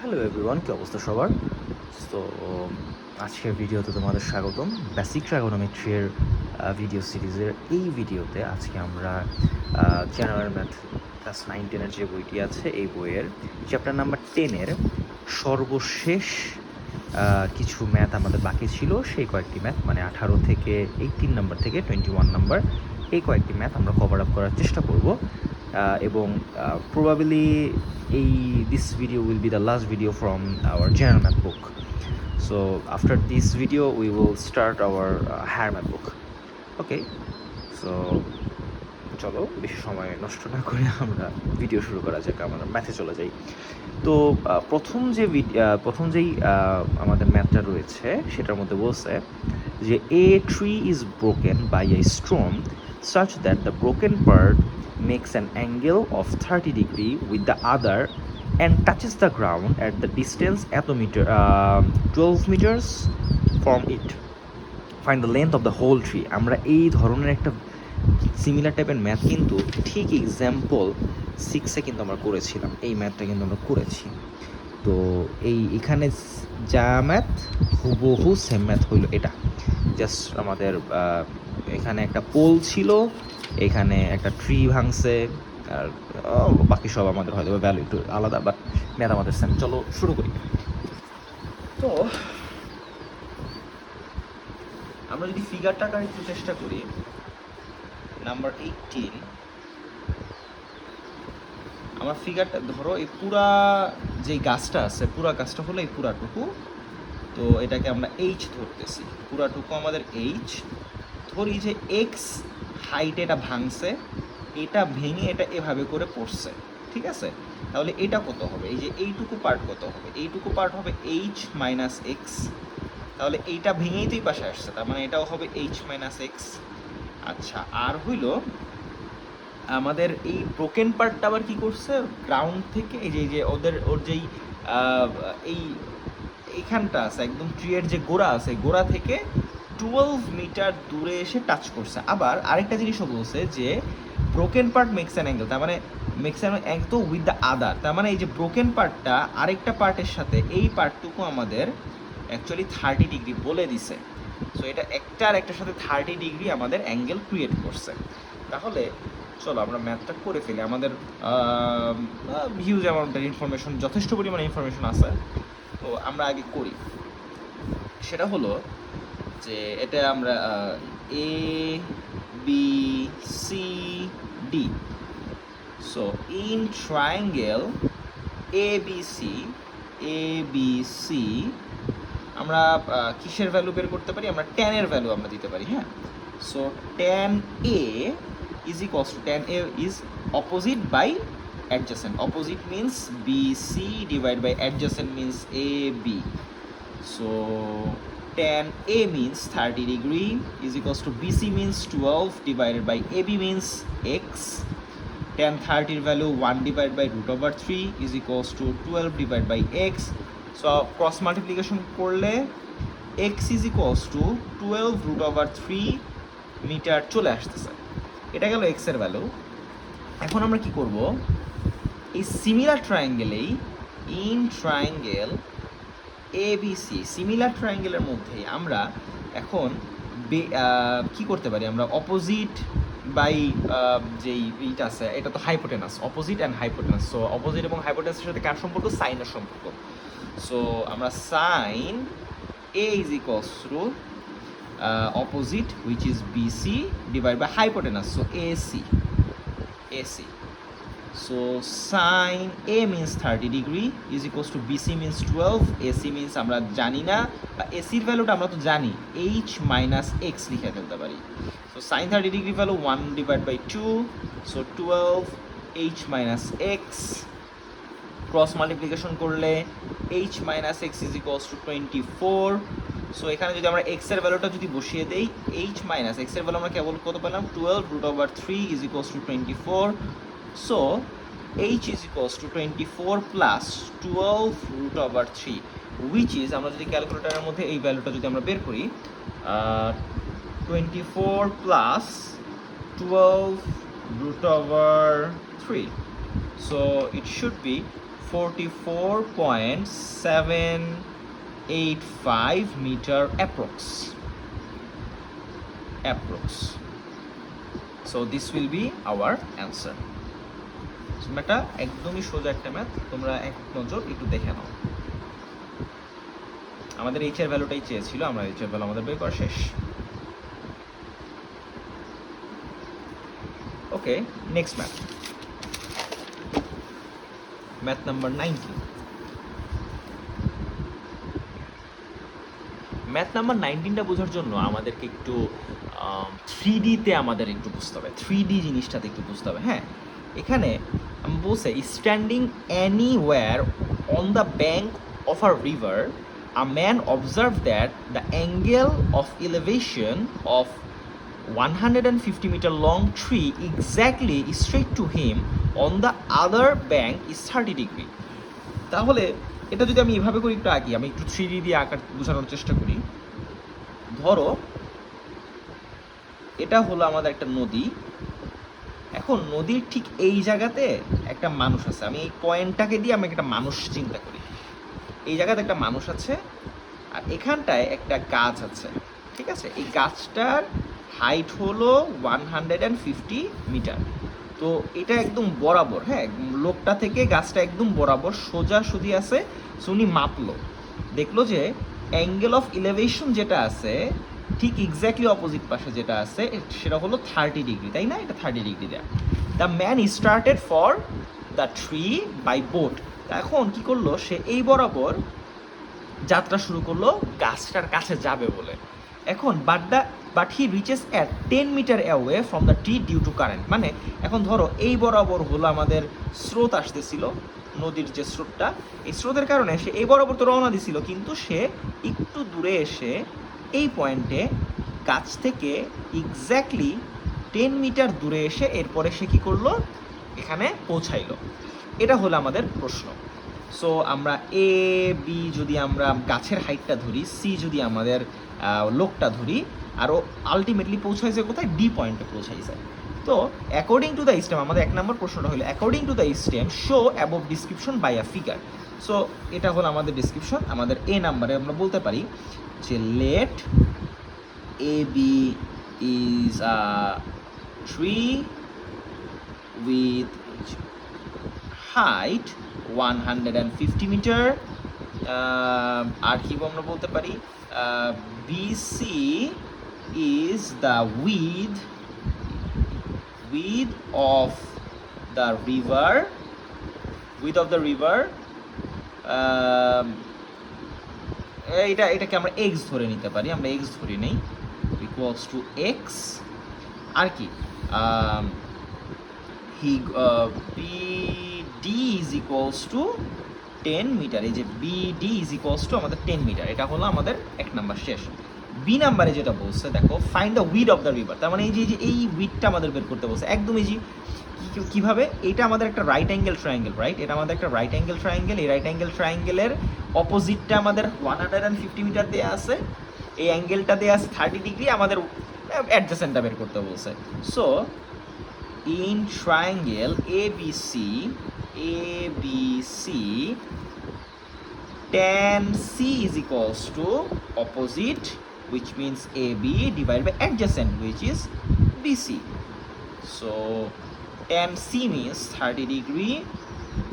Hello everyone, কি অবস্থা সবার? তো আজকের ভিডিওতে তোমাদের স্বাগতম। বেসিক ট্রাগোনোমেট্রির ভিডিও সিরিজের এই ভিডিওতে আজকে আমরা জেনারেল ম্যাথ ক্লাস 9-10-এর যে বইটি আছে এই বইয়ের চ্যাপ্টার নাম্বার 10-এর সর্বশেষ কিছু ম্যাথ আমাদের বাকি ছিল। সেই কয়েকটি ম্যাথ মানে 18 থেকে 18 নাম্বার থেকে 21 নাম্বার এই কয়েকটি ম্যাথ আমরা কভার আপ করার চেষ্টা করব এবং probably this video will be the last video from our general math book. So after this video we will start our higher math book. Okay, so চলো বেশি সময় নষ্ট না করে আমরা ভিডিও শুরু করা যাক, আমরা ম্যাথে চলে যাই। তো প্রথম যেই আমাদের ম্যাথটা রয়েছে সেটার মধ্যে বলছে যে a tree is broken by a storm such that the broken part makes an angle of 30 degree with the other and touches the ground at the distance 12 meters from it. Find the length of the whole tree. আমরা এই ধরনের একটা similar টাইপের math কিন্তু ঠিক example 6-এ কিন্তু আমরা করেছিলাম। এই ম্যাথটা কিন্তু আমরা করেছি। তো এখানে যা ম্যাথ হুবহু সেম ম্যাথ হইল এটা। জাস্ট আমাদের এখানে একটা পোল ছিল, এখানে একটা ট্রি ভাঙছে, আর বাকি সব আমাদের হয়তো ভ্যালু একটু আলাদা, বাট ম্যাথ আমাদের সেম। চলো শুরু করি। তো আমরা যদি ফিগারটা আঁকার একটু চেষ্টা করি, নাম্বার 18 আমার ফিগারটা ধরো, এই পুরা যে গাছটা আছে পুরা গাছটা হলো এই পুরাটুকু। তো এটাকে আমরা এইচ ধরতেছি, পুরাটুকু আমাদের এইচ ধরি। যে এক্স হাইটে এটা ভাঙছে, এটা ভেঙে এটা এভাবে করে পড়ছে, ঠিক আছে? তাহলে এটা কত হবে? এই যে এইটুকু পার্ট কত হবে? এইটুকু পার্ট হবে এইচ মাইনাস এক্স। তাহলে এইটা ভেঙেই তো এই পাশে আসছে, তার মানে এটাও হবে এইচ মাইনাস এক্স। আচ্ছা, আর হইল আমাদের এই ব্রোকেন পার্টটা আবার কি করছে? গ্রাউন্ড থেকে এই যে ওর যেই এই এইখানটা আছে, একদম ট্রিয়ের যে গোড়া আছে, গোড়া থেকে 12 মিটার দূরে এসে টাচ করছে। আবার আরেকটা জিনিসও বলছে যে broken part makes an angle, তার মানে makes an angle with the other. তার মানে এই যে ব্রোকেন পার্টটা আরেকটা পার্টের সাথে এই পার্টটুকু আমাদের অ্যাকচুয়ালি 30 ডিগ্রি বলে দিছে। সো এটা একটা আর একটার সাথে 30 ডিগ্রি আমাদের অ্যাঙ্গেল ক্রিয়েট করছে। তাহলে চলো আমরা ম্যাথটা করে ফেলি। আমাদের হিউজ অ্যামাউন্টের ইনফরমেশন, যথেষ্ট পরিমাণে ইনফরমেশন আছে। তো আমরা আগে করি। সেটা হলো যে এটা আমরা A B C D. So in triangle A B C আমরা কিসের ভ্যালু বের করতে পারি? আমরা ট্যানের ভ্যালু আমরা দিতে পারি। হ্যাঁ, so tan A is equals to tan A is opposite by adjacent. Opposite means BC divided by adjacent means AB. So tan A means 30 degree is equals to BC means 12 divided by AB means X. Tan 30 value 1 divided by root over 3 is equals to 12 divided by X. So cross multiplication করলে X is equals to 12 root over 3 metre চলে আসতেছে। এটা গেল x এর value. এখন আমরা কি করব? এই সিমিলার ট্রায়াঙ্গেলেই ইন ট্রায়াঙ্গেল এবিসি, সিমিলার ট্রায়াঙ্গেলের মধ্যেই আমরা এখন কি করতে পারি? আমরা অপোজিট বাই যেই এইটা আছে, এটা তো hypotenuse, opposite and hypotenuse. So opposite এবং হাইপোটেনাসের সাথে কার সম্পর্ক? সাইনের সম্পর্ক। সো আমরা sine A is equals to opposite which is BC divided by hypotenuse, so AC. So sin A means 30 degree is equals to BC means 12, AC means আমরা জানি না, বা AC এর ভ্যালুটা আমরা তো জানি, H minus X লিখে ফেলতে পারি। So sin 30 degree value 1 divided by 2, so 12 H minus X। Cross multiplication করলে H minus X is equals to 24। So এখানে যদি আমরা x এর ভ্যালুটা যদি বসিয়ে দেই, h মাইনাস x এর ভ্যালু আমরা কেবল কত পেলাম? 12 root over 3 is equals to 24। So h is equals to 24 plus 12 root over 3, which is, আমরা যদি ক্যালকুলেটারের মধ্যে এই ভ্যালুটা যদি আমরা বের করি, 24 plus 12 root over 3, so it should be 44.785 metre approx. So this will be our answer. এটা একদমই সোজা একটা ম্যাথ, তোমরা এক নজর একটু দেখে নাও। আমাদের এইচ এর ভ্যালুটাই চেয়েছিল, আমরা এইচ এর ভ্যালু আমাদের বের করা শেষ। Okay, next math, math number 19। Math number 19টা বোঝার জন্য আমাদেরকে একটু 3D-তে আমাদের একটু বুঝতে হবে, 3D জিনিসটাতে একটু বুঝতে হবে। হ্যাঁ, এখানে আমি বলছে standing anywhere on the bank of a river, a man observed that the angle of elevation of 150 meter long tree exactly straight to him on the other bank is 30 degree. তাহলে এটা যদি আমি এভাবে করি, একটু আঁকি, আমি একটু 3D দিয়ে আঁকার বোঝানোর চেষ্টা করি। ধরো এটা হলো আমাদের একটা নদী, এখন নদীর ঠিক এই জায়গাতে একটা মানুষ আছে, আমি এই পয়েন্টটাকে দিয়ে আমি একটা মানুষ চিন্তা করি, এই জায়গাতে একটা মানুষ আছে আর এখানটায় একটা গাছ আছে, ঠিক আছে? এই গাছটার হাইট হলো 150 মিটার। তো এটা একদম বরাবর, হ্যাঁ, লোকটা থেকে গাছটা একদম বরাবর সোজাসুজি আছে। সো উনি মাপলো, দেখলো যে অ্যাঙ্গেল অফ ইলেভেশন যেটা আছে ঠিক এক্স্যাক্টলি অপোজিট পাশে যেটা আছে সেটা হলো 30 ডিগ্রি, তাই না? এটা 30 ডিগ্রি দেয়া। The man started for the tree by boat. এখন কি করলো, সে এই বরাবর যাত্রা শুরু করলো গাছটার কাছে যাবে বলে। এখন but he reaches at 10 metre away from the tree due to current. মানে এখন ধরো এই বরাবর হলো আমাদের স্রোত আসতেছিল, নদীর যে স্রোতটা, এই স্রোতের কারণে সে এই বরাবর তো রওনা দিছিল, কিন্তু সে একটু দূরে এসে এই পয়েন্টে গাছ থেকে এক্স্যাক্টলি 10 মিটার দূরে এসে এরপরে সে কী করলো, এখানে পৌঁছাইলো। এটা হলো আমাদের প্রশ্ন। সো আমরা এ বি যদি আমরা গাছের হাইটটা ধরি, সি যদি আমাদের লোকটা ধরি, আরও আলটিমেটলি পৌঁছাইছে কোথায়, ডি পয়েন্টে পৌঁছাইছে। তো অ্যাকর্ডিং টু দ্য স্টেম, আমাদের 1 নম্বর প্রশ্নটা হলো according to the stem show above description by a figure. So এটা হলো আমাদের ডিসক্রিপশন। আমাদের এ নাম্বারে আমরা বলতে পারি যে let A B is a tree with height 150 metre. আর কি আমরা বলতে পারি, BC is the width of the river, এটাকে আমরা এক্স ধরে নিতে পারি, আমরা এক্স ধরে নেই, ইকুয়ালস টু এক্স। আর কি BD is equals to 10 metre. এই যে বিডি ইজ ইকুয়ালস টু আমাদের 10 মিটার, এটা হলো আমাদের 1 নাম্বার শেষ। বি নাম্বারে যেটা বলছে, দেখো find the weed of the river, তার মানে এই উইডটা আমাদের বের করতে বলছে। একদম ইজি, কীভাবে, এটা আমাদের একটা রাইট অ্যাঙ্গেল ট্রায়াঙ্গেল, রাইট? এটা আমাদের একটা রাইট অ্যাঙ্গেল ট্রায়াঙ্গেল। এই রাইট অ্যাঙ্গেল ট্রায়াঙ্গেলের অপোজিটটা আমাদের 150 মিটার দেওয়া আছে, এই অ্যাঙ্গেলটা দেওয়া আছে 30 ডিগ্রি, আমাদের অ্যাডজাসেন্টটা বের করতে বলছে। So in triangle ABC, tan C is equals to opposite, which means AB divided by adjacent, which is BC. So tan C means 30 degree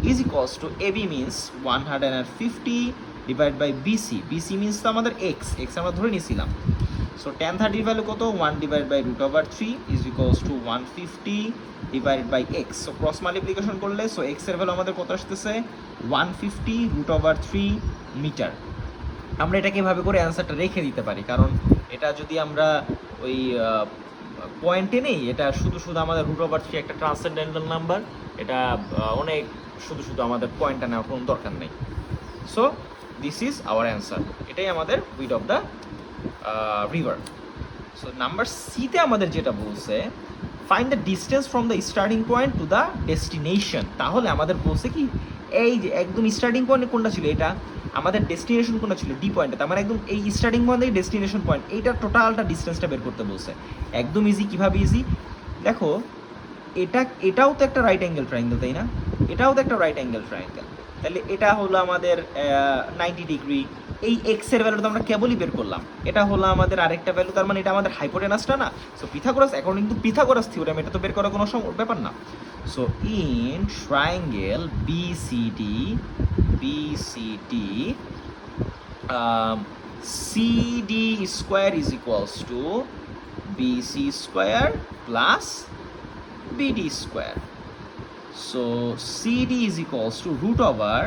is equals to AB means 150 divided by BC. BC means তো আমাদের x আমরা ধরে নিয়েছিলাম। So tan 30 value কত, 1 divided by √3 is equals to 150 divided by x. So cross multiplication করলে so x এর value আমাদের কত আসতেছে, 150 √3 মিটার। আমরা এটাকে এভাবে করে অ্যান্সারটা রেখে দিতে পারি, কারণ এটা যদি আমরা ওই পয়েন্টে নেই, এটা শুধু আমাদের √3 একটা ট্রান্সেন্ডেন্টাল নাম্বার, এটা অনেক শুধু আমাদের পয়েন্টটা নেওয়ার কোনো দরকার নেই। So this is our answer, এটাই আমাদের weed of the river. So number সিতে আমাদের যেটা বলছে find the distance from the starting point to the destination. তাহলে আমাদের বলছে কি, এই যে একদম স্টার্টিং পয়েন্ট কোনটা ছিল, এটা আমাদের ডেস্টিনেশন কোনটা ছিল, ডি পয়েন্টে। তার মানে একদম এই স্টার্টিং পয়েন্ট থেকে ডেস্টিনেশন পয়েন্ট, এইটা টোটালটা ডিস্টেন্সটা বের করতে বলছে। একদম ইজি। কীভাবে ইজি, দেখো এটাও তো একটা রাইট অ্যাঙ্গেল ট্রায়াঙ্গেল, তাই না? এটাও তো একটা রাইট অ্যাঙ্গেল ট্রায়াঙ্গেল, তাহলে এটা হলো আমাদের 90 ডিগ্রি। এই এক্স এর ভ্যালুটা আমরা কেবলই বের করলাম, এটা হলো আমাদের আরেকটা ভ্যালু, তার মানে এটা আমাদের হাইপোটেনাসটা না। So Pythagoras according to Pythagoras theorem এটা তো বের করার কোনো ব্যাপার না। So in triangle BCD CD square is equals to BC square plus BD square. So CD is equals to root over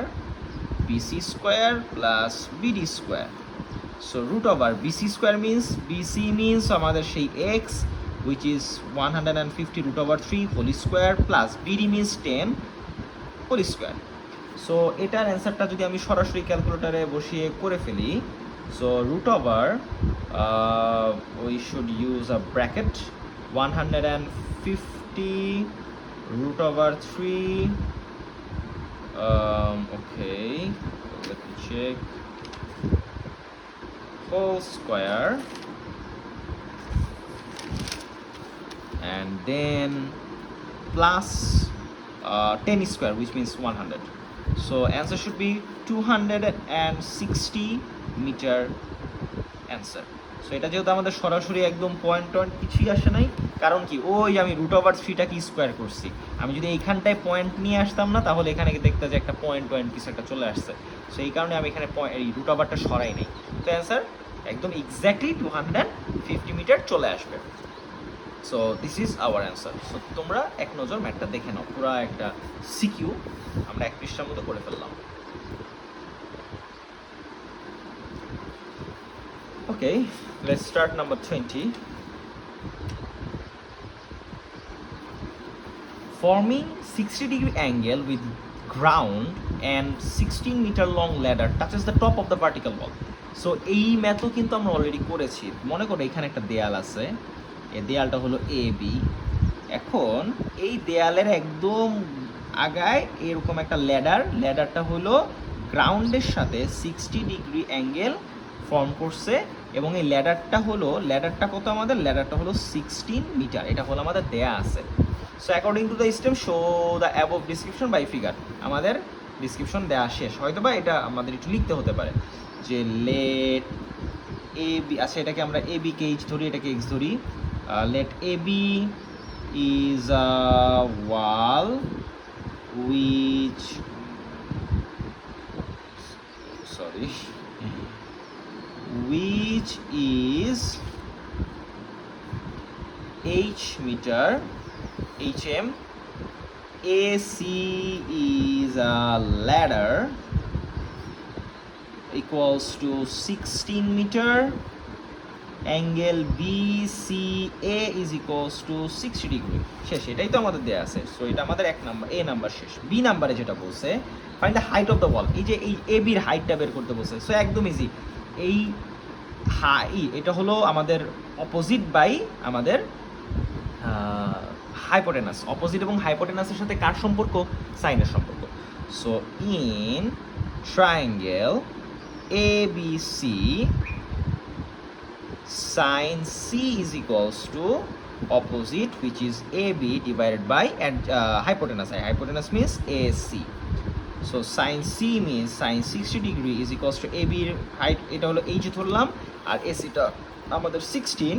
BC square plus BD square. So root over BC square means BC means আমাদের সেই x which is 150 root over 3 whole square plus BD means 10 whole square. So এটার অ্যান্সারটা যদি আমি সরাসরি ক্যালকুলেটারে বসিয়ে করে ফেলি, so root over we should use a bracket 150 root over 3 okay, let me check, whole square and then plus 10 square which means 100. So answer should be 260 meter answer. So এটা যেহেতু আমাদের সরাসরি একদম পয়েন্ট কিছুই আসে নাই, কারণ কি ওই আমি রুট ওভার 3টা কি স্কোয়ার করছি, আমি যদি এইখানটায় পয়েন্ট নিয়ে আসতাম না তাহলে এখানে দেখতে যে একটা পয়েন্ট কিছু একটা চলে আসছে। সো এই কারণে আমি এখানে এই রুট ওভারটা সরাই নেই। তো অ্যান্সার একদম এক্স্যাক্টলি 250 মিটার চলে আসবে। So this is our answer. So তোমরা এক নজর ম্যাথটা দেখে নাও, পুরো একটা সিকিউ আমরা এক পৃষ্ঠার মতো করে ফেললাম। Okay, let's start number 20. Forming 60-degree angle with ground and 16 meter long ladder touches the top of the vertical wall. So এই ম্যাথও কিন্তু আমরা অলরেডি করেছি। মনে করো এখানে একটা দেয়াল আছে, এই দেয়ালটা হলো এ বি। এখন এই দেয়ালের একদম আগায় এরকম একটা ল্যাডারটা হলো গ্রাউন্ডের সাথে 60 ডিগ্রি অ্যাঙ্গেল ফর্ম করছে, এবং এই ল্যাডারটা কত আমাদের, ল্যাডারটা হলো 16 মিটার, এটা হলো আমাদের দেয়া আছে। So according to the system show the above description by figure. আমাদের ডিসক্রিপশন দেওয়া শেষ, হয়তো বা এটা আমাদের একটু লিখতে হতে পারে যে লেট এ বি, আচ্ছা এটাকে আমরা এ বি কে এইচ ধরি, এটাকে এক্স ধরি। Let A B is a wall which is h meter hm, AC is a ladder equals to 16 meter, angle BCA is equals to 60 degree. শেষ, এটাই তো আমাদের দেয়া আছে। সো এটা আমাদের এক নাম্বার, এ নাম্বার শেষ। বি নাম্বারে যেটা বলছে find the height of the wall, এই যে এই এ বির হাইটটা বের করতে বলছে। সো একদম ইজি, এই এটা হলো আমাদের অপোজিট বাই আমাদের হাইপোটেনাস। অপোজিট এবং হাইপোটেনাসের সাথে কার সম্পর্ক, সাইনের সম্পর্ক। So in triangle ABC sin C is equals to opposite which is AB divided by hypotenuse. Hypotenuse means AC. So sin C means sin 60 degree is equals to AB height, এটা হলো h ধরলাম, আর AC টা আমাদের 16,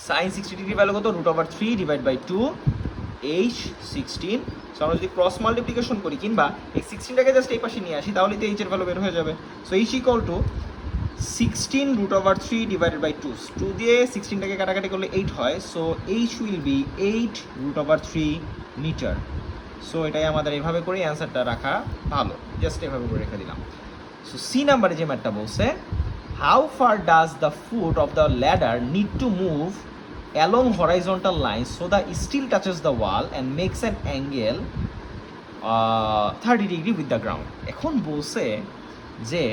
sin 60 degree value কত, root over 3 divide by 2 h 16। So আমরা যদি cross multiplication করি কিংবা এই 16টাকে জাস্ট এই পাশে নিয়ে আসি তাহলে তো h এর ভ্যালু বের হয়ে যাবে। So h equal to 16 root over 3 divided by 2. 2 দিয়ে 16টাকে কাটাকাটি করলে 8 হয়। So h will be 8 root over 3 metre. So এটাই আমাদের এইভাবে করে অ্যান্সারটা রাখা ভালো, জাস্ট এভাবে করে রেখে দিলাম। সো সি নাম্বারে যে ম্যাথটা বলছে, how far does the foot of the ladder need to move along horizontal line so the still touches the wall and makes an angle 30 degree with the ground. এখন বলছে যে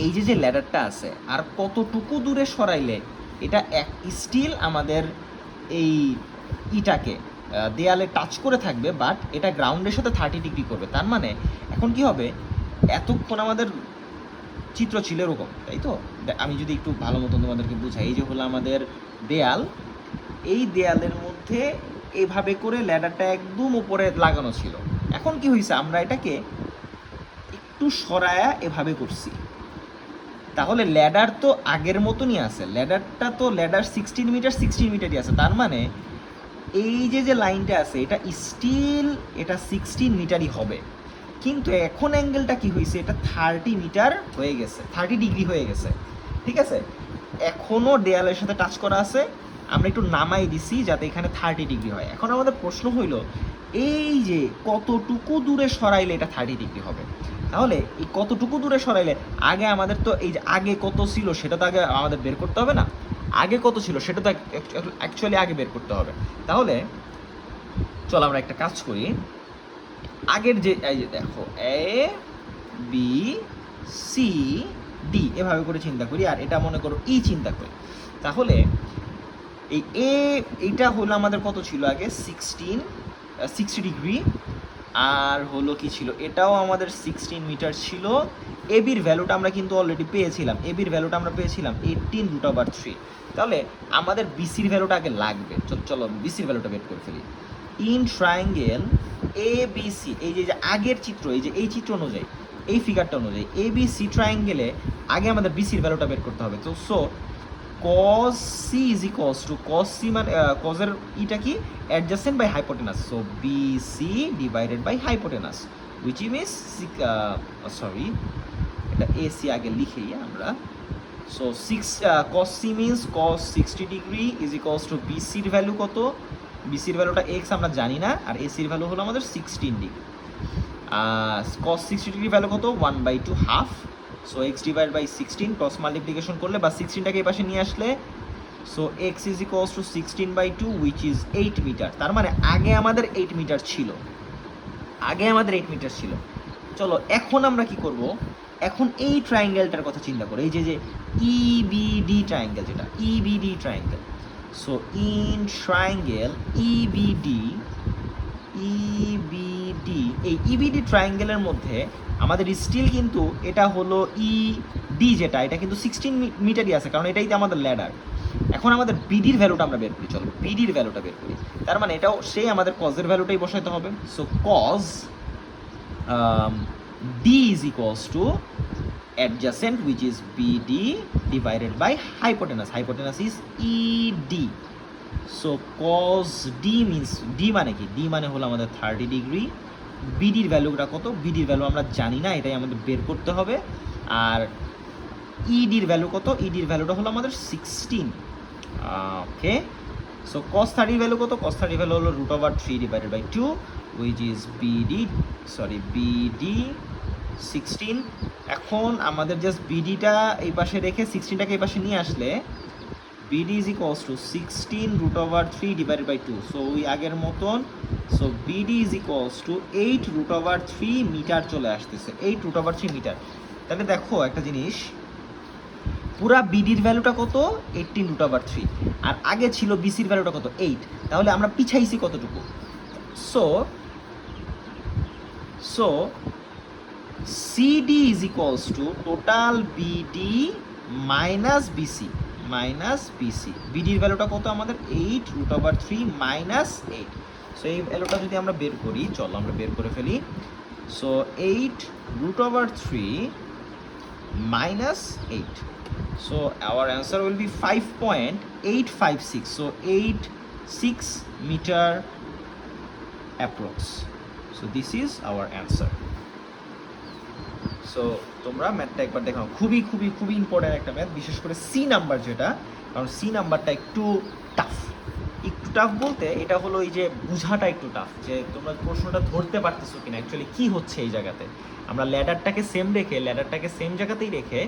এই যে ল্যাডারটা আছে আর কতটুকু দূরে সরাইলে এটা স্টিল আমাদের এই ইটাকে দেয়ালে টাচ করে থাকবে, বাট এটা গ্রাউন্ডের সাথে 30 ডিগ্রি করবে। তার মানে এখন কি হবে, এতক্ষণ আমাদের চিত্র ছিল এরকম, তাই তো? আমি যদি একটু ভালো মতন তোমাদেরকে বুঝাই, এই যে হলো আমাদের দেয়াল, এই দেয়ালের মধ্যে এইভাবে করে ল্যাডারটা একদম উপরে লাগানো ছিল। এখন কি হয়েছে, আমরা এটাকে একটু সরায়া এভাবে করছি, তাহলে ল্যাডার তো আগের মতনই আছে, ল্যাডারটা তো ল্যাডার 16 মিটারই আছে, তার মানে এই যে লাইনটা আছে এটা স্টিল এটা 16 মিটারই হবে। কিন্তু এখন অ্যাঙ্গেলটা কি হয়েছে, এটা 30 মিটার হয়ে গেছে, 30 ডিগ্রি হয়ে গেছে, ঠিক আছে। এখনও দেয়ালের সাথে টাচ করা আছে, আমরা একটু নামাই দিছি যাতে এখানে 30 ডিগ্রি হয়। এখন আমাদের প্রশ্ন হইল এই যে কতটুকু দূরে সরাইলে এটা 30 ডিগ্রি হবে। তাহলে এই কতটুকু দূরে সরাইলে, আগে আমাদের তো এই যে আগে কত ছিল সেটা তো আগে আমাদের বের করতে হবে না, আগে কত ছিল সেটা তো অ্যাকচুয়ালি আগে বের করতে হবে। তাহলে চল আমরা একটা কাজ করি, আগের যে এই যে দেখো এ বি সি ডি এভাবে করে চিন্তা করি, আর এটা মনে করো ই চিন্তা করি। তাহলে এই এইটা হলো আমাদের কত ছিল আগে, 60 ডিগ্রি, আর হলো কি ছিল, এটাও আমাদের 16 মিটার ছিল। এবির ভ্যালুটা আমরা কিন্তু অলরেডি পেয়েছিলাম, এবির ভ্যালুটা আমরা পেয়েছিলাম 18√3। তাহলে আমাদের বিসির ভ্যালুটা আগে লাগবে, চলো বিসির ভ্যালুটা বের করে ফেলি। In triangle A B C, এই যে আগের চিত্র, এই যে এই চিত্র অনুযায়ী, এই ফিগারটা অনুযায়ী এ বি সি ট্রায়াঙ্গেলে আগে আমাদের বিসির ভ্যালুটা বের করতে হবে। তো so cos c is equals to cos c মানে cos এর ইটা কি, adjacent by hypotenuse, so BC divided by hypotenuse which means sorry এটা AC আগে লিখেই আমরা, so 6 cos c means cos 60 degree is equals to BC এর value কত, BC এর ভ্যালুটা x আমরা জানি না, আর AC এর ভ্যালু হলো আমাদের 16 ডিগ্রি। cos 60 ডিগ্রি ভ্যালু কত, 1/2 half, so X divide by 16, cross multiplication করলে বা 16টাকে এই পাশে নিয়ে আসলে, so X is equals to 16/2 which is 8 metre. তার মানে আগে আমাদের 8 মিটার ছিল, আগে আমাদের 8 মিটার ছিল। চলো এখন আমরা কি করব, এখন এই ট্রায়াঙ্গেলটার কথা চিন্তা করো, এই যে যে ইবিডি ট্রায়াঙ্গেল, যেটা EBD triangle, so in triangle EBD, EBD, এই ইবিডি ট্রায়াঙ্গেলের মধ্যে আমাদের স্টিল কিন্তু এটা হলো ইডি, যেটা এটা কিন্তু 16 মিটারই আছে, কারণ এটাই তো আমাদের ল্যাডার। এখন আমাদের বিডির ভ্যালুটা আমরা বের করি, চলো বিডির ভ্যালুটা বের করি। তার মানে এটাও সেই আমাদের কজের ভ্যালুটাই বসাইতে হবে। So cos D is equals to adjacent which is BD divided by hypotenuse, hypotenuse is ED, so cos D means D মানে কি, D মানে হলো আমাদের 30 ডিগ্রি, বিডির ভ্যালুটা কত, বিডির ভ্যালু আমরা জানি না, এটাই আমাদের বের করতে হবে। আর ইডির ভ্যালু কত, ইডির ভ্যালুটা হলো আমাদের 16, ওকে। সো cos 30 ভ্যালু কত, cos 30 ভ্যালু হলো √3 divided by 2 which is BD 16। এখন আমাদের জাস্ট বিডিটা এই পাশে রেখে 16টাকে এই পাশে নিয়ে আসলে BD is equals to 16√3 divided by 2, so ওই আগের মতন, so BD is equals to 8√3 metre চলে আসতেছে, 8√3 মিটার। তাহলে দেখো একটা জিনিস, পুরা বিডির ভ্যালুটা কত, 18√3, আর আগে ছিল বিসির ভ্যালুটা কত, 8, তাহলে আমরা পিছাইছি কতটুকু, so CD is equals to total BD minus BC, বিডির ভ্যালুটা কত আমাদের 8√3 মাইনাস 8। সো এই ভ্যালুটা যদি আমরা বের করি, চলো আমরা বের করে ফেলি। So 8√3 minus 8, so our answer will be 5.856, so 86 meter approx, so this is our answer. So তোমরা ম্যাথটা একবার দেখো, খুবই খুবই খুবই ইম্পর্ট্যান্ট একটা ম্যাথ, বিশেষ করে সি নাম্বার যেটা, কারণ সি নাম্বারটা একটু টাফ, একটু টাফ বলতে এটা হলো এই যে বোঝাটা একটু টাফ, যে তোমরা প্রশ্নটা ধরতে পারতেছো কিনা অ্যাকচুয়ালি কী হচ্ছে এই জায়গাতে। আমরা ল্যাডারটাকে সেম জায়গাতেই রেখে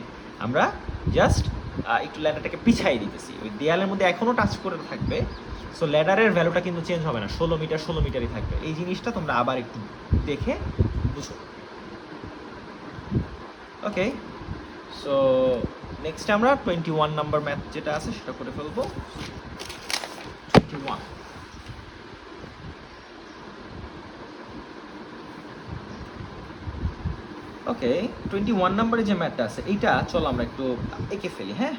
আমরা জাস্ট একটু ল্যাডারটাকে পিছাই দিতেছি, ওই দেয়ালের মধ্যে এখনও টাচ করে থাকবে, সো ল্যাডারের ভ্যালুটা কিন্তু চেঞ্জ হবে না, 16 মিটারই থাকবে। এই জিনিসটা তোমরা আবার একটু দেখে বুঝো। ওকে, সো নেক্সট আমরা 21 নাম্বার ম্যাথ যেটা আছে সেটা করে ফেলবো। 21, ওকে, 21 নাম্বারে যে ম্যাথটা আছে এইটা চলো আমরা একটু এঁকে ফেলি, হ্যাঁ।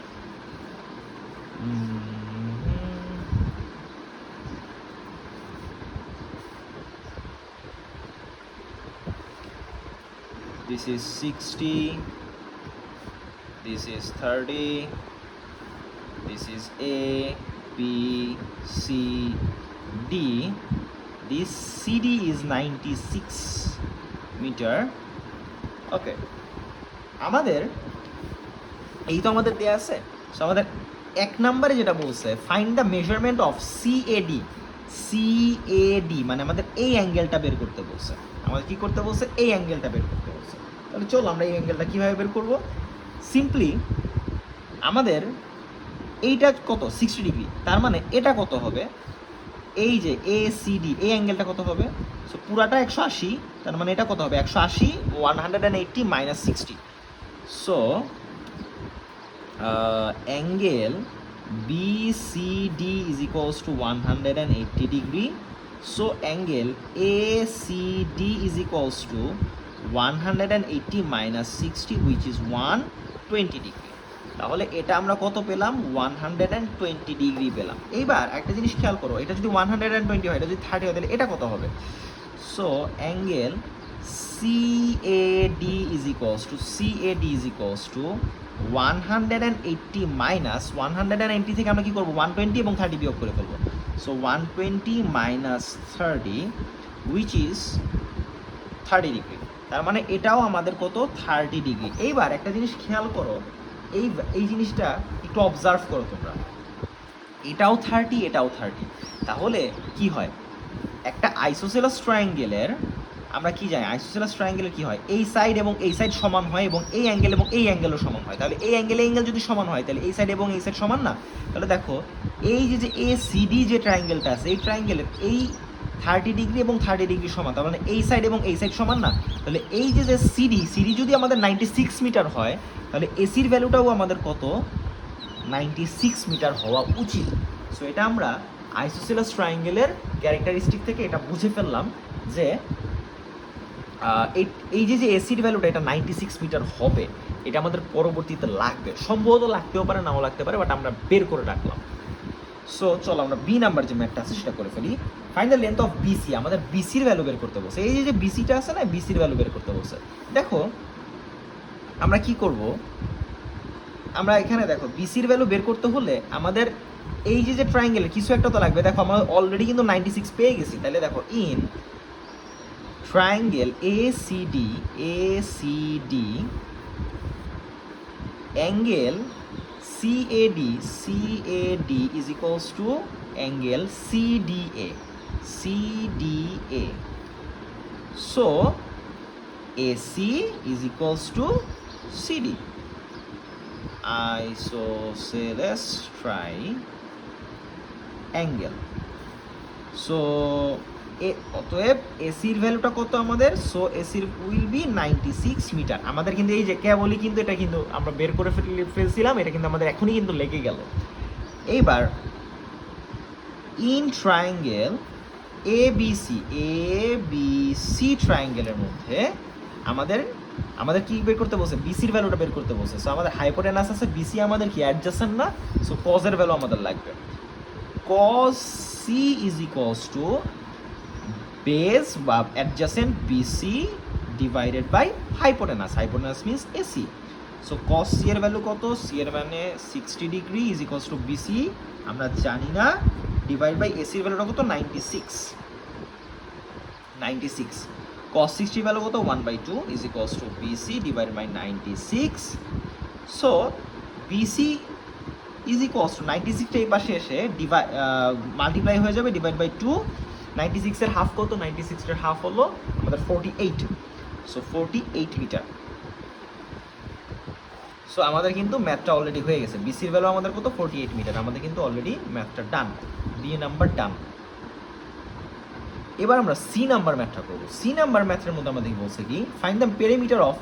this is 60, this is 30, this is A, B, C, D. This CD is 96 meter. ওকে, আমাদের এই তো আমাদের দেয়া আছে। সো আমাদের এক নম্বরে যেটা বলছে find the measurement of CAD. CAD মানে আমাদের এই অ্যাঙ্গেলটা বের করতে বলছে। আমাদের কি করতে বলছে? এই অ্যাঙ্গেলটা বের করতে বলছে। তাহলে চলো আমরা এই অ্যাঙ্গেলটা কীভাবে বের করব। সিম্পলি আমাদের এইটা কত 60 ডিগ্রি, তার মানে এটা কত হবে, এই যে এসিডি এই অ্যাঙ্গেলটা কত হবে, সো পুরাটা 180, তার মানে এটা কত হবে 180 180 minus 60। So angle BCD is equals two 180 degree. So angle ACD is equals two 180 minus 60 which is 120 degree. তাহলে এটা আমরা কত পেলাম? 120 ডিগ্রি পেলাম। এইবার একটা জিনিস খেয়াল করো, এটা যদি 120 হয়, এটা যদি 30 হয়, তাহলে এটা কত হবে? So angle CAD is equals two 180 minus 180 থেকে আমরা কি করবো 120 এবং 30 বিয়োগ করে ফেলবো। So 120 minus 30 which is 30 degree. তার মানে এটাও আমাদের কত 30 ডিগ্রি। এইবার একটা জিনিস খেয়াল করো, এই জিনিসটা একটু অবজার্ভ করো তোমরা, এটাও 30 এটাও 30, তাহলে কি হয়? একটা আইসোসেলাস ট্রায়াঙ্গেলের আমরা কি জানি, আইসোসেলাস ট্রায়াঙ্গেলের কি হয়, এই সাইড এবং এই সাইড সমান হয় এবং এই অ্যাঙ্গেলও সমান হয়। তাহলে এই অ্যাঙ্গেল যদি সমান হয়, তাহলে এই সাইড এবং এই সাইড সমান না? তাহলে দেখো এই যে এসিডি যে ট্রায়াঙ্গেলটা আছে, এই ট্রায়াঙ্গেলের এই 30 ডিগ্রি এবং 30 ডিগ্রি সমান, তার মানে এই সাইড এবং এই সাইড সমান না? তাহলে এই যে সিডি যদি আমাদের 96 মিটার হয়, তাহলে এসির ভ্যালুটাও আমাদের কত 96 মিটার হওয়া উচিত। সো এটা আমরা আইসোসেলাস ট্রায়াঙ্গেলের ক্যারেক্টারিস্টিক থেকে এটা বুঝে ফেললাম যে এই যে এসির ভ্যালুটা এটা 96 মিটার হবে, এটা আমাদের পরবর্তীতে লাগবে, সম্ভবত লাগতেও পারে নাও লাগতে পারে, বাট আমরা বের করে রাখলাম। সো চলো আমরা বি নাম্বার যে ম্যাথটা আছে সেটা করে ফেলি। Find the length of BC. আমাদের বিসির ভ্যালু বের করতে বলছে। এই যে বিসিটা আছে না, বিসির ভ্যালু বের করতে বলছে। দেখো আমরা কি করব, আমরা এখানে দেখো বিসির ভ্যালু বের করতে হলে আমাদের এই যে ট্রায়াঙ্গেলের কিছু একটা তো লাগবে। দেখো আমরা অলরেডি কিন্তু 96 পেয়ে গেছি। তাহলে দেখো in triangle ACD angle CAD is equals to angle CDA. So AC is equals to CD. Isosceles triangle. So অতএব এসির ভ্যালুটা কত আমাদের? সো এসির উইল বি 96 মিটার। আমাদের কিন্তু এই যে কেবলই কিন্তু এটা কিন্তু আমরা বের করে ফেলছিলাম, এটা কিন্তু আমাদের এখনই কিন্তু লেগে গেল। এইবার ইন ট্রায়াঙ্গেল ABC ট্রায়াঙ্গেলের মধ্যে আমাদের কি বের করতে বলছে? বিসির ভ্যালুটা বের করতে বলছে। সো আমাদের হাইপোটেনাস আছে, বিসি আমাদের কি অ্যাডজাসেন্ট না? সো কজের ভ্যালু আমাদের লাগবে। cos C is equals to base বা adjacent BC divided by hypotenuse. Hypotenuse means AC. So cos C এর ভ্যালু কত? C এর মানে 60 degree is equals to BC আমরা জানি না, ডিভাইড বাই এসির ভ্যালুটা কত? 96। cos 60 ভ্যালু কত? 1/2 is equals to BC divide by 96। So BC is equals to 96 এই পাশে এসে মাল্টিপ্লাই হয়ে যাবে, ডিভাইড বাই 2। 96 এর হাফ কত? 96 এর হাফ হলো আমাদের 48। So 48 metre. সো আমাদের কিন্তু ম্যাথটা অলরেডি হয়ে গেছে। বিসির ভ্যালু আমাদের কত? 48 মিটার। আমাদের কিন্তু অলরেডি ম্যাথটা ডান, বি নাম্বার ডান। এবার আমরা সি নাম্বার ম্যাথটা করবো। সি নাম্বার ম্যাথের মধ্যে আমাদের বলছে কি find the perimeter of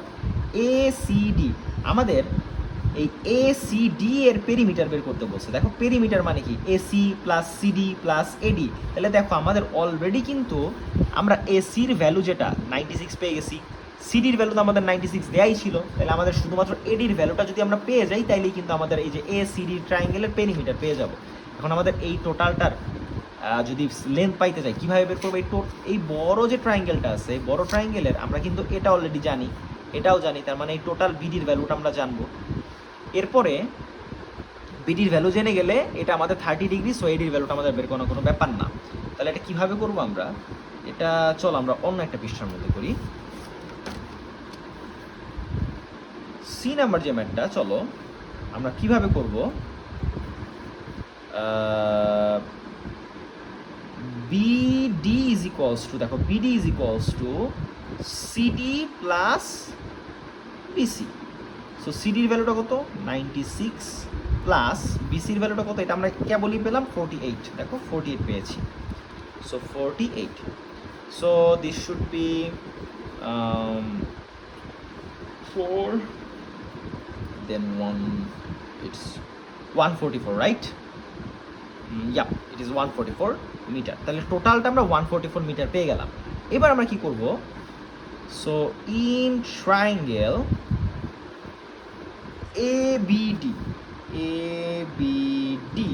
ACD. আমাদের এই এসিডি এর পেরিমিটার বের করতে বলছে। দেখো পেরিমিটার মানে কি? এসি প্লাস সিডি প্লাস এডি। তাহলে দেখো আমাদের অলরেডি কিন্তু আমরা এসির ভ্যালু যেটা 96 পেয়ে গেছি, সিডির ভ্যালু তো আমাদের 96 দেয়াই ছিল। তাহলে আমাদের শুধুমাত্র এডির ভ্যালুটা যদি আমরা পেয়ে যাই, তাইলেই কিন্তু আমাদের এই যে এসিডি ট্রায়াঙ্গেলের পেরিমিটার পেয়ে যাব। এখন আমাদের এই টোটালটার যদি লেন্থ পাইতে চাই, কীভাবে বের করবো? এই বড় যে ট্রায়াঙ্গেলটা আছে, বড় ট্রায়াঙ্গেলের আমরা কিন্তু এটা অলরেডি জানি, এটাও জানি, তার মানে এই টোটাল বিডির ভ্যালুটা আমরা জানবো। এরপরে বিডির ভ্যালু জেনে গেলে এটা আমাদের 30°, সো এডির ভ্যালুটা আমাদের বের করার কোনো ব্যাপার না। তাহলে এটা কিভাবে করবো আমরা, এটা চল আমরা অন্য একটা পৃষ্ঠার মধ্যে করি। সি নাম্বার যে ম্যাথটা, চলো আমরা কিভাবে করব। বিডি ইজ ইকুয়ালস টু, দেখো BD is equals to CD plus BC. So সিডির ভ্যালুটা কত 96 প্লাস বিসির ভ্যালুটা কত, এটা আমরা কেবলই পেলাম 48, দেখো 48 পেয়েছি। So 48, so this should be 4 then 1, it's 144, right? Yeah, it is 144 metre. তাহলে টোটালটা আমরা 144 মিটার পেয়ে গেলাম। এবার আমরা কি করব, so in triangle ABD, ABD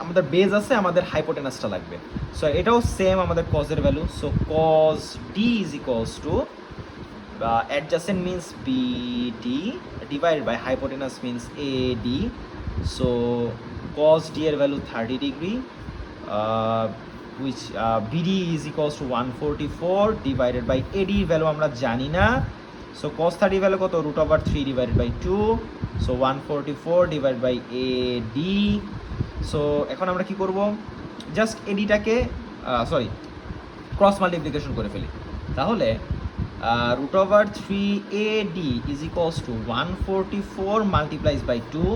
আমাদের বেজ আছে, আমাদের হাইপোটেনাসটা লাগবে। সো এটাও সেম আমাদের কজের ভ্যালু। So cos D is equals to adjacent means BD divided by hypotenuse means AD. So cos D এর value 30°, which BD is equals to 144 divided by AD এর value আমরা জানি না। So cos 30 value কত, √3 divided by 2, so 144 divided by AD. So এখন আমরা কি করব, জাস্ট ADটাকে ক্রস মাল্টিপ্লিকেশন করে ফেলি। তাহলে √3 AD is equals to 144 multiplies by 2.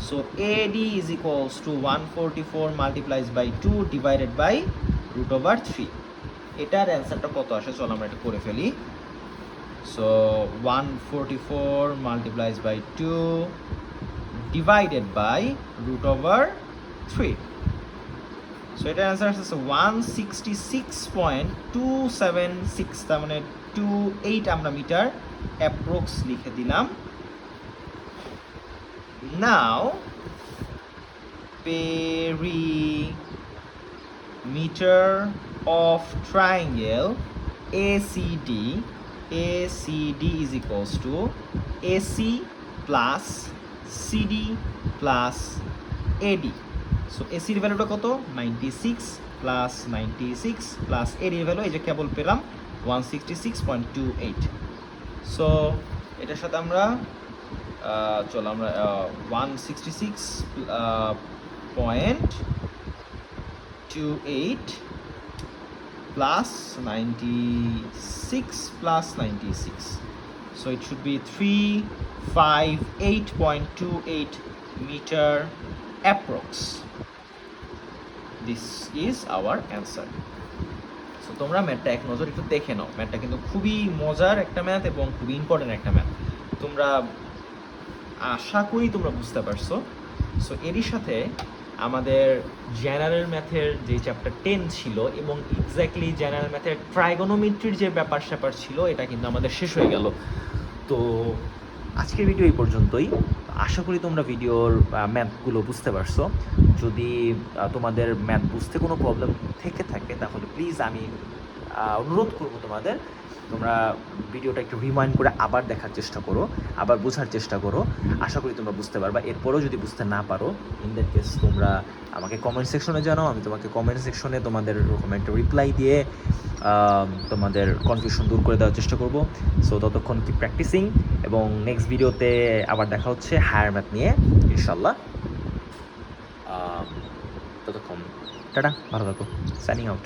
So AD is equals to 144 multiplies by 2 divided by √3. এটার অ্যান্সারটা কত আসে, চলো আমরা এটা করে ফেলি। So 144 multiplies by 2 divided by √3. So এটার অ্যান্সার আসছে 166.276, তার মানে 28 আমরা মিটার অ্যাপ্রক্স লিখে দিলাম। নাও perimeter of triangle ACD, ACD is equals to AC plus CD plus AD. So এসির ভ্যালুটা কত 96 প্লাস 96 প্লাস এর ভ্যালু এই যে কেবল পেলাম 166.28। সো এটার সাথে আমরা চলো আমরা 166.28 plus 96 plus 96, so it should be 358.28 meter approx. This is our answer. So তোমরা ম্যাথটা এক নজর একটু দেখে নাও, ম্যাথটা কিন্তু খুবই মজার একটা ম্যাথ এবং খুবই ইম্পর্টেন্ট একটা ম্যাথ। তোমরা আশা করি তোমরা বুঝতে পারছো। সো এরই সাথে আমাদের জেনারেল ম্যাথের যে চ্যাপ্টার 10 ছিল এবং এক্স্যাক্টলি জেনারেল ম্যাথের ট্রাইগোনোমেট্রির যে ব্যাপার স্যাপার ছিল এটা কিন্তু আমাদের শেষ হয়ে গেল। তো আজকের ভিডিও এই পর্যন্তই। আশা করি তোমরা ভিডিওর ম্যাথগুলো বুঝতে পারছো। যদি তোমাদের ম্যাথ বুঝতে কোনো প্রবলেম থেকে থাকে তাহলে প্লিজ আমি অনুরোধ করবো তোমরা ভিডিওটা একটু রিমাইন্ড করে আবার দেখার চেষ্টা করো, আবার বোঝার চেষ্টা করো। আশা করি তোমরা বুঝতে পারবা। এরপরেও যদি বুঝতে না পারো, ইন দ্যাট কেস তোমরা আমাকে কমেন্ট সেকশনে জানাও, আমি তোমাকে কমেন্ট সেকশনে তোমাদের এরকম একটা রিপ্লাই দিয়ে তোমাদের কনফিউশন দূর করে দেওয়ার চেষ্টা করবো। সো ততক্ষণ কি প্র্যাকটিসিং, এবং নেক্সট ভিডিওতে আবার দেখা হচ্ছে হায়ার ম্যাথ নিয়ে ইনশাল্লাহ। ততক্ষণ টাটা, ভালো থাকো, সাইনিং আউট।